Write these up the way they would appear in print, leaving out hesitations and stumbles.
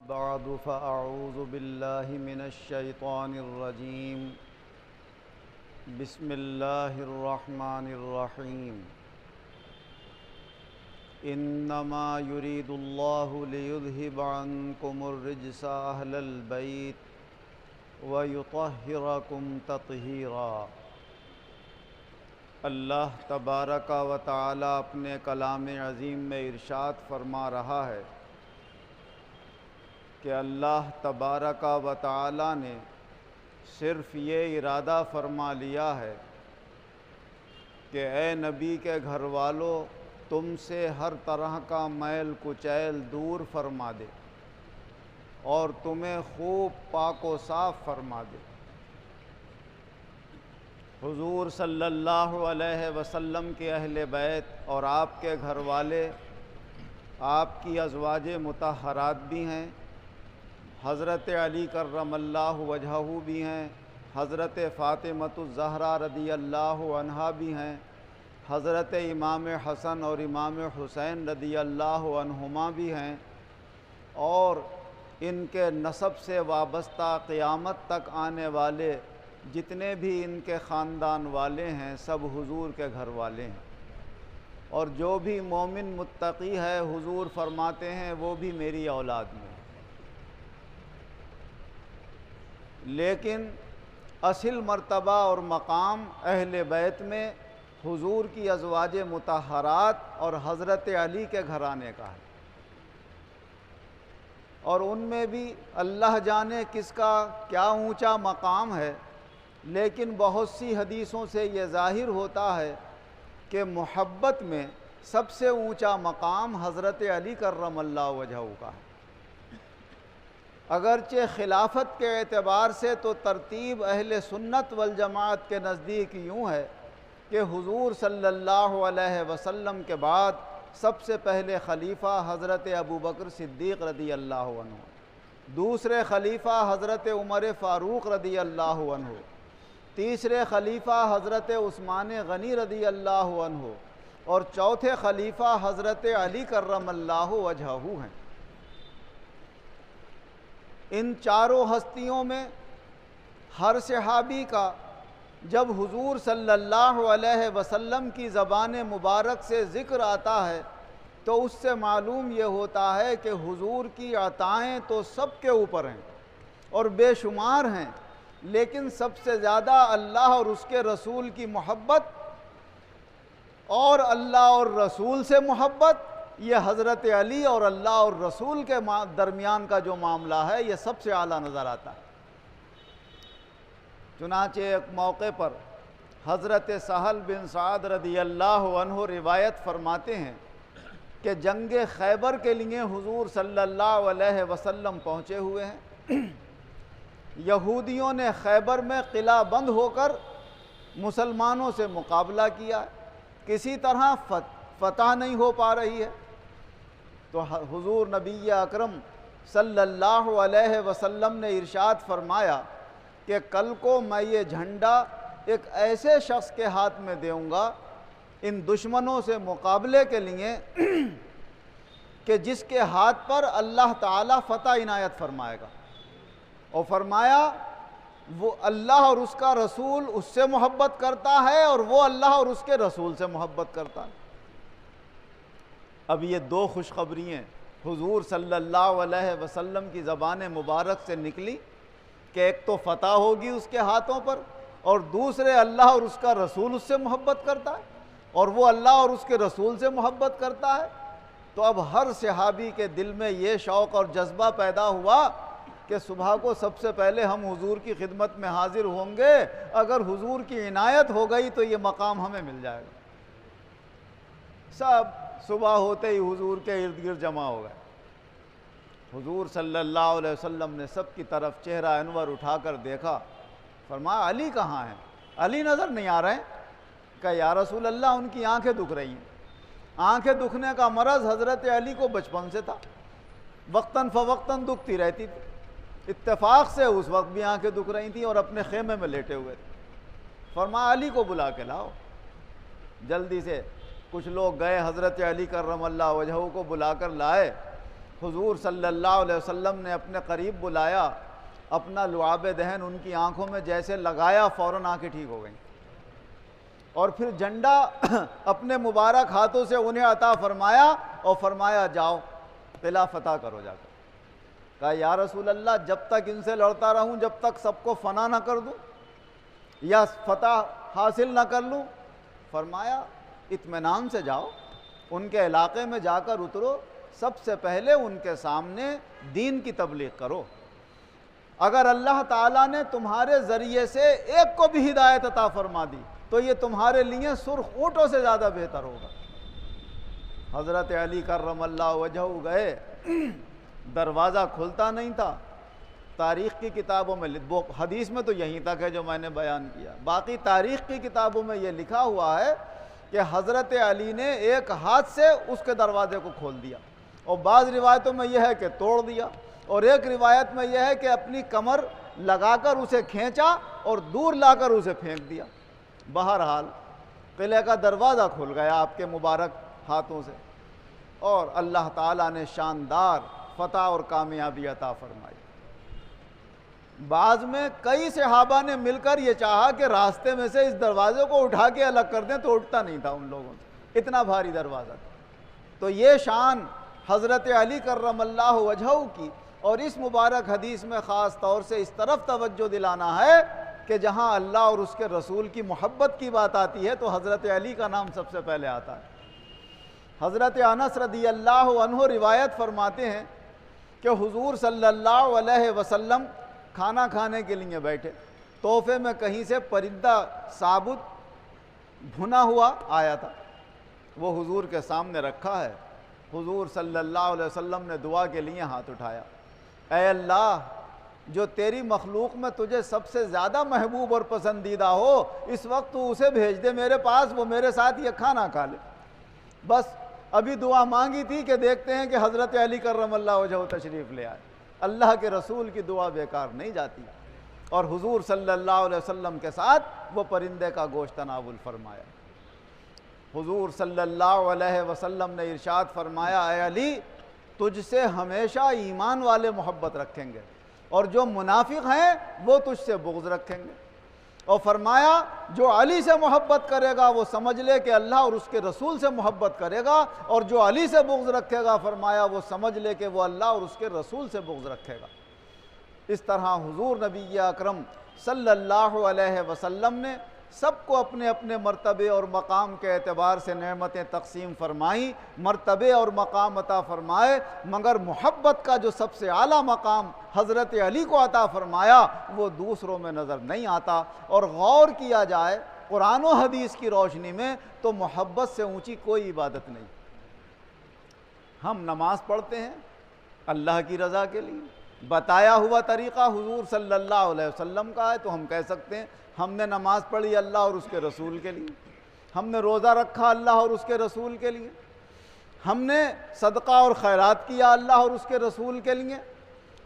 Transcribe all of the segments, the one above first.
بعد فأعوذ بالله من الشيطان الرجيم بسم الله الرحمن الرحيم إنما يريد الله ليذهب عنكم الرجس أهل البيت ويطهركم تطهيرا۔ اللہ تبارک و تعالی اپنے کلام عظیم میں ارشاد فرما رہا ہے کہ اللہ تبارک و تعالی نے صرف یہ ارادہ فرما لیا ہے کہ اے نبی کے گھر والوں، تم سے ہر طرح کا میل کچیل دور فرما دے اور تمہیں خوب پاک و صاف فرما دے۔ حضور صلی اللہ علیہ وسلم کے اہل بیت اور آپ کے گھر والے آپ کی ازواج مطہرات بھی ہیں، حضرت علی کرم اللہ وجہہ بھی ہیں، حضرت فاطمۃ الزہرا رضی اللہ عنہا بھی ہیں، حضرت امام حسن اور امام حسین رضی اللہ عنہما بھی ہیں، اور ان کے نسب سے وابستہ قیامت تک آنے والے جتنے بھی ان کے خاندان والے ہیں سب حضور کے گھر والے ہیں، اور جو بھی مومن متقی ہے حضور فرماتے ہیں وہ بھی میری اولاد میں۔ لیکن اصل مرتبہ اور مقام اہل بیت میں حضور کی ازواج مطہرات اور حضرت علی کے گھرانے کا ہے، اور ان میں بھی اللہ جانے کس کا کیا اونچا مقام ہے، لیکن بہت سی حدیثوں سے یہ ظاہر ہوتا ہے کہ محبت میں سب سے اونچا مقام حضرت علی کرم اللہ وجہہ کا ہے۔ اگرچہ خلافت کے اعتبار سے تو ترتیب اہل سنت والجماعت کے نزدیک یوں ہے کہ حضور صلی اللہ علیہ وسلم کے بعد سب سے پہلے خلیفہ حضرت ابوبکر صدیق رضی اللہ عنہ، دوسرے خلیفہ حضرت عمر فاروق رضی اللہ عنہ، تیسرے خلیفہ حضرت عثمان غنی رضی اللہ عنہ، اور چوتھے خلیفہ حضرت علی کرم اللہ وجہہ ہیں۔ ان چاروں ہستیوں میں ہر صحابی کا جب حضور صلی اللہ علیہ وسلم کی زبان مبارک سے ذکر آتا ہے تو اس سے معلوم یہ ہوتا ہے کہ حضور کی عطائیں تو سب کے اوپر ہیں اور بے شمار ہیں، لیکن سب سے زیادہ اللہ اور اس کے رسول کی محبت اور اللہ اور رسول سے محبت، یہ حضرت علی اور اللہ اور رسول کے درمیان کا جو معاملہ ہے یہ سب سے اعلیٰ نظر آتا ہے۔ چنانچہ ایک موقع پر حضرت سہل بن سعد رضی اللہ عنہ روایت فرماتے ہیں کہ جنگ خیبر کے لیے حضور صلی اللہ علیہ وسلم پہنچے ہوئے ہیں۔ یہودیوں نے خیبر میں قلعہ بند ہو کر مسلمانوں سے مقابلہ کیا، کسی طرح فتح نہیں ہو پا رہی ہے، تو حضور نبی اکرم صلی اللہ علیہ وسلم نے ارشاد فرمایا کہ کل کو میں یہ جھنڈا ایک ایسے شخص کے ہاتھ میں دوں گا ان دشمنوں سے مقابلے کے لیے کہ جس کے ہاتھ پر اللہ تعالیٰ فتح عنایت فرمائے گا، اور فرمایا وہ اللہ اور اس کا رسول اس سے محبت کرتا ہے اور وہ اللہ اور اس کے رسول سے محبت کرتا ہے۔ اب یہ دو خوشخبریاں حضور صلی اللہ علیہ وسلم کی زبان مبارک سے نکلی کہ ایک تو فتح ہوگی اس کے ہاتھوں پر، اور دوسرے اللہ اور اس کا رسول اس سے محبت کرتا ہے اور وہ اللہ اور اس کے رسول سے محبت کرتا ہے۔ تو اب ہر صحابی کے دل میں یہ شوق اور جذبہ پیدا ہوا کہ صبح کو سب سے پہلے ہم حضور کی خدمت میں حاضر ہوں گے، اگر حضور کی عنایت ہو گئی تو یہ مقام ہمیں مل جائے گا۔ سب صبح ہوتے ہی حضور کے ارد گرد جمع ہو گئے۔ حضور صلی اللہ علیہ وسلم نے سب کی طرف چہرہ انور اٹھا کر دیکھا، فرمایا علی کہاں ہیں؟ علی نظر نہیں آ رہے ہیں؟ کہ یا رسول اللہ ان کی آنکھیں دکھ رہی ہیں۔ آنکھیں دکھنے کا مرض حضرت علی کو بچپن سے تھا، وقتاً فوقتاً دکھتی رہتی تھی، اتفاق سے اس وقت بھی آنکھیں دکھ رہی تھیں اور اپنے خیمے میں لیٹے ہوئے تھے۔ فرمایا علی کو بلا کے لاؤ۔ جلدی سے کچھ لوگ گئے، حضرت علی کرم اللہ وجہہ کو بلا کر لائے حضور صلی اللہ علیہ وسلم نے اپنے قریب بلایا، اپنا لعاب دہن ان کی آنکھوں میں جیسے لگایا، فوراً آنکھیں ٹھیک ہو گئیں، اور پھر جھنڈا اپنے مبارک ہاتھوں سے انہیں عطا فرمایا اور فرمایا جاؤ قلعہ فتح کرو جا کر۔ کہا یا رسول اللہ جب تک ان سے لڑتا رہوں جب تک سب کو فنا نہ کر دوں یا فتح حاصل نہ کر لوں؟ فرمایا اطمینان سے جاؤ، ان کے علاقے میں جا کر اترو، سب سے پہلے ان کے سامنے دین کی تبلیغ کرو، اگر اللہ تعالیٰ نے تمہارے ذریعے سے ایک کو بھی ہدایت عطا فرما دی تو یہ تمہارے لیے سرخ اونٹوں سے زیادہ بہتر ہوگا۔ حضرت علی کرم اللہ وجہہ گئے، دروازہ کھلتا نہیں تھا۔ تاریخ کی کتابوں میں، حدیث میں تو یہیں تک ہے جو میں نے بیان کیا، باقی تاریخ کی کتابوں میں یہ لکھا ہوا ہے کہ حضرت علی نے ایک ہاتھ سے اس کے دروازے کو کھول دیا، اور بعض روایتوں میں یہ ہے کہ توڑ دیا، اور ایک روایت میں یہ ہے کہ اپنی کمر لگا کر اسے کھینچا اور دور لا کر اسے پھینک دیا۔ بہرحال قلعے کا دروازہ کھل گیا آپ کے مبارک ہاتھوں سے، اور اللہ تعالیٰ نے شاندار فتح اور کامیابی عطا فرمائی۔ بعض میں کئی صحابہ نے مل کر یہ چاہا کہ راستے میں سے اس دروازے کو اٹھا کے الگ کر دیں، تو اٹھتا نہیں تھا ان لوگوں سے، اتنا بھاری دروازہ تھا۔ تو یہ شان حضرت علی کرم اللہ وجہہ کی، اور اس مبارک حدیث میں خاص طور سے اس طرف توجہ دلانا ہے کہ جہاں اللہ اور اس کے رسول کی محبت کی بات آتی ہے تو حضرت علی کا نام سب سے پہلے آتا ہے۔ حضرت انس رضی اللہ عنہ روایت فرماتے ہیں کہ حضور صلی اللہ علیہ وسلم کھانا کھانے کے لیے بیٹھے، تحفے میں کہیں سے پرندہ ثابت بھنا ہوا آیا تھا، وہ حضور کے سامنے رکھا ہے۔ حضور صلی اللہ علیہ وسلم نے دعا کے لیے ہاتھ اٹھایا، اے اللہ جو تیری مخلوق میں تجھے سب سے زیادہ محبوب اور پسندیدہ ہو، اس وقت تو اسے بھیج دے میرے پاس، وہ میرے ساتھ یہ کھانا کھا لے۔ بس ابھی دعا مانگی تھی کہ دیکھتے ہیں کہ حضرت علی کرم اللہ وجہہ تشریف لے آئے۔ اللہ کے رسول کی دعا بیکار نہیں جاتی، اور حضور صلی اللہ علیہ وسلم کے ساتھ وہ پرندے کا گوشت تناول فرمایا۔ حضور صلی اللہ علیہ وسلم نے ارشاد فرمایا، اے علی تجھ سے ہمیشہ ایمان والے محبت رکھیں گے، اور جو منافق ہیں وہ تجھ سے بغض رکھیں گے، اور فرمایا جو علی سے محبت کرے گا وہ سمجھ لے کہ اللہ اور اس کے رسول سے محبت کرے گا، اور جو علی سے بغض رکھے گا فرمایا وہ سمجھ لے کہ وہ اللہ اور اس کے رسول سے بغض رکھے گا۔ اس طرح حضور نبی اکرم صلی اللہ علیہ وسلم نے سب کو اپنے اپنے مرتبے اور مقام کے اعتبار سے نعمتیں تقسیم فرمائیں، مرتبے اور مقام عطا فرمائے، مگر محبت کا جو سب سے اعلیٰ مقام حضرت علی کو عطا فرمایا وہ دوسروں میں نظر نہیں آتا۔ اور غور کیا جائے قرآن و حدیث کی روشنی میں تو محبت سے اونچی کوئی عبادت نہیں۔ ہم نماز پڑھتے ہیں اللہ کی رضا کے لیے، بتایا ہوا طریقہ حضور صلی اللہ علیہ وسلم کا ہے، تو ہم کہہ سکتے ہیں ہم نے نماز پڑھی اللہ اور اس کے رسول کے لیے، ہم نے روزہ رکھا اللہ اور اس کے رسول کے لیے، ہم نے صدقہ اور خیرات کیا اللہ اور اس کے رسول کے لیے۔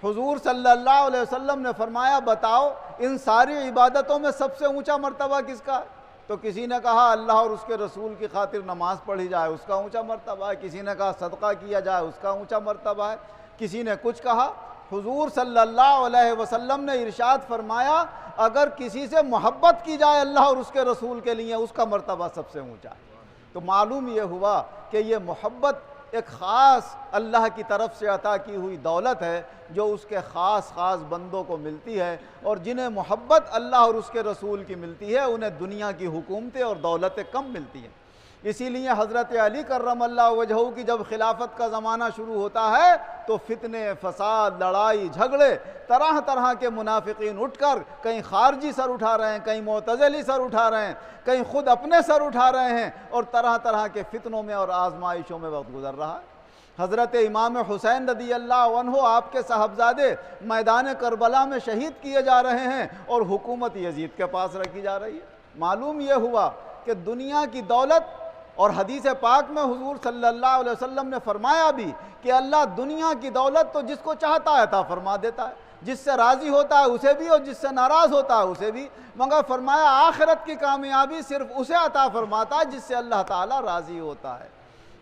حضور صلی اللہ علیہ وسلم نے فرمایا بتاؤ ان ساری عبادتوں میں سب سے اونچا مرتبہ کس کا ہے؟ تو کسی نے کہا اللہ اور اس کے رسول کی خاطر نماز پڑھی جائے اس کا اونچا مرتبہ ہے، کسی نے کہا صدقہ کیا جائے اس کا اونچا مرتبہ ہے، کسی نے کچھ کہا۔ حضور صلی اللہ علیہ وسلم نے ارشاد فرمایا اگر کسی سے محبت کی جائے اللہ اور اس کے رسول کے لیے اس کا مرتبہ سب سے اونچا ہے۔ تو معلوم یہ ہوا کہ یہ محبت ایک خاص اللہ کی طرف سے عطا کی ہوئی دولت ہے جو اس کے خاص خاص بندوں کو ملتی ہے، اور جنہیں محبت اللہ اور اس کے رسول کی ملتی ہے انہیں دنیا کی حکومتیں اور دولتیں کم ملتی ہیں۔ اسی لیے حضرت علی کرم اللہ وجہہ کی جب خلافت کا زمانہ شروع ہوتا ہے تو فتنے، فساد، لڑائی، جھگڑے، طرح طرح کے منافقین اٹھ کر کہیں خارجی سر اٹھا رہے ہیں، کہیں معتزلی سر اٹھا رہے ہیں، کہیں خود اپنے سر اٹھا رہے ہیں، اور طرح طرح کے فتنوں میں اور آزمائشوں میں وقت گزر رہا ہے۔ حضرت امام حسین رضی اللہ عنہ آپ کے صاحبزادے میدان کربلا میں شہید کیے جا رہے ہیں اور حکومت یزید کے پاس رکھی جا رہی ہے۔ معلوم یہ ہوا کہ دنیا کی دولت، اور حدیث پاک میں حضور صلی اللہ علیہ وسلم نے فرمایا بھی کہ اللہ دنیا کی دولت تو جس کو چاہتا ہے عطا فرما دیتا ہے، جس سے راضی ہوتا ہے اسے بھی اور جس سے ناراض ہوتا ہے اسے بھی، مگر فرمایا آخرت کی کامیابی صرف اسے عطا فرماتا ہے جس سے اللہ تعالیٰ راضی ہوتا ہے۔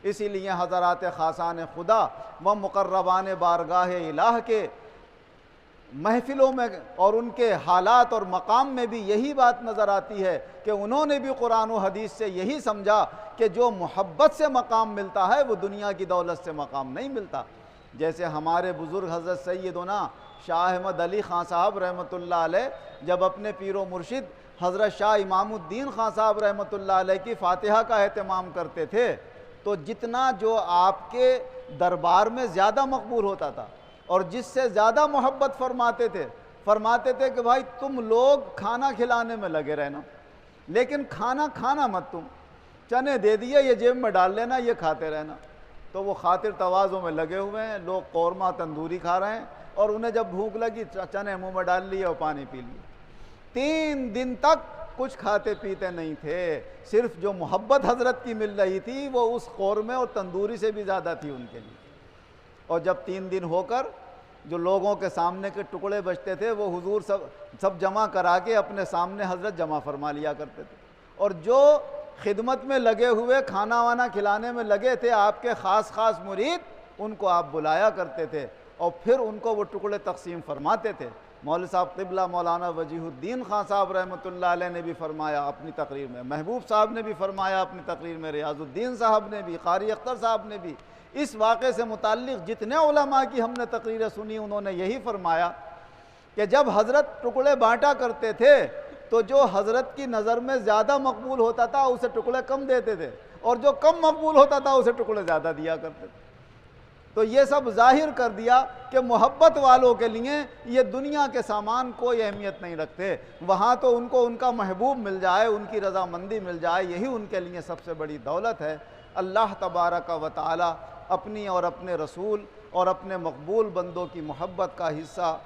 اسی لیے حضرات خاصان خدا و مقربان بارگاہ الہ کے محفلوں میں اور ان کے حالات اور مقام میں بھی یہی بات نظر آتی ہے کہ انہوں نے بھی قرآن و حدیث سے یہی سمجھا کہ جو محبت سے مقام ملتا ہے وہ دنیا کی دولت سے مقام نہیں ملتا۔ جیسے ہمارے بزرگ حضرت سیدنا شاہ احمد علی خان صاحب رحمۃ اللہ علیہ جب اپنے پیر و مرشد حضرت شاہ امام الدین خان صاحب رحمۃ اللہ علیہ کی فاتحہ کا اہتمام کرتے تھے تو جتنا جو آپ کے دربار میں زیادہ مقبول ہوتا تھا اور جس سے زیادہ محبت فرماتے تھے کہ بھائی تم لوگ کھانا کھلانے میں لگے رہنا، لیکن کھانا کھانا مت، تم چنے دے دیے یہ جیب میں ڈال لینا، یہ کھاتے رہنا۔ تو وہ خاطر تواضع میں لگے ہوئے ہیں، لوگ قورمہ تندوری کھا رہے ہیں اور انہیں جب بھوک لگی چنے منہ میں ڈال لیے اور پانی پی لیے۔ 3 دن تک کچھ کھاتے پیتے نہیں تھے، صرف جو محبت حضرت کی مل رہی تھی وہ اس قورمے اور تندوری سے بھی زیادہ تھی ان کے لیے۔ اور جب 3 دن ہو کر جو لوگوں کے سامنے کے ٹکڑے بچتے تھے وہ حضور سب جمع کرا کے اپنے سامنے حضرت جمع فرما لیا کرتے تھے، اور جو خدمت میں لگے ہوئے کھانا وانا کھلانے میں لگے تھے آپ کے خاص مرید، ان کو آپ بلایا کرتے تھے اور پھر ان کو وہ ٹکڑے تقسیم فرماتے تھے۔ مولوی صاحب قبلہ مولانا وجیہ الدین خان صاحب رحمۃ اللہ علیہ نے بھی فرمایا اپنی تقریر میں، محبوب صاحب نے بھی فرمایا اپنی تقریر میں، ریاض الدین صاحب نے بھی، قاری اختر صاحب نے بھی، اس واقعے سے متعلق جتنے علماء کی ہم نے تقریریں سنی انہوں نے یہی فرمایا کہ جب حضرت ٹکڑے بانٹا کرتے تھے تو جو حضرت کی نظر میں زیادہ مقبول ہوتا تھا اسے ٹکڑے کم دیتے تھے، اور جو کم مقبول ہوتا تھا اسے ٹکڑے زیادہ دیا کرتے تھے۔ تو یہ سب ظاہر کر دیا کہ محبت والوں کے لیے یہ دنیا کے سامان کوئی اہمیت نہیں رکھتے، وہاں تو ان کو ان کا محبوب مل جائے، ان کی رضامندی مل جائے، یہی ان کے لیے سب سے بڑی دولت ہے۔ اللہ تبارک و تعالی اپنی اور اپنے رسول اور اپنے مقبول بندوں کی محبت کا حصہ،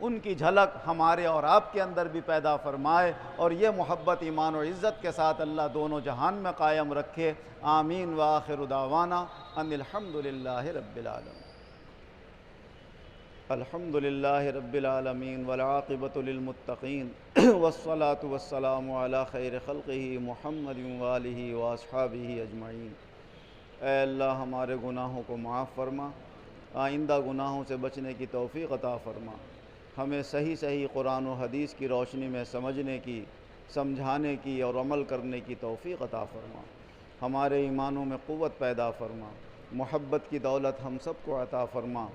ان کی جھلک ہمارے اور آپ کے اندر بھی پیدا فرمائے، اور یہ محبت ایمان و عزت کے ساتھ اللہ دونوں جہان میں قائم رکھے۔ آمین وآخر دعوانا ان الحمدللہ رب العالمین۔ الحمدللہ رب العالمین والعاقبۃ للمتقین والصلاة والسلام علی خیر خلقہ محمد وآلہ واصحابہ اجمعین۔ اے اللہ ہمارے گناہوں کو معاف فرما، آئندہ گناہوں سے بچنے کی توفیق عطا فرما، ہمیں صحیح قرآن و حدیث کی روشنی میں سمجھنے کی، سمجھانے کی اور عمل کرنے کی توفیق عطا فرما، ہمارے ایمانوں میں قوت پیدا فرما، محبت کی دولت ہم سب کو عطا فرما،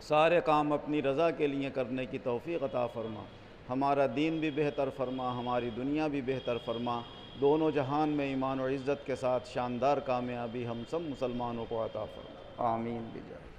سارے کام اپنی رضا کے لیے کرنے کی توفیق عطا فرما، ہمارا دین بھی بہتر فرما، ہماری دنیا بھی بہتر فرما، دونوں جہان میں ایمان و عزت کے ساتھ شاندار کامیابی ہم سب مسلمانوں کو عطا فرما، آمین بجائے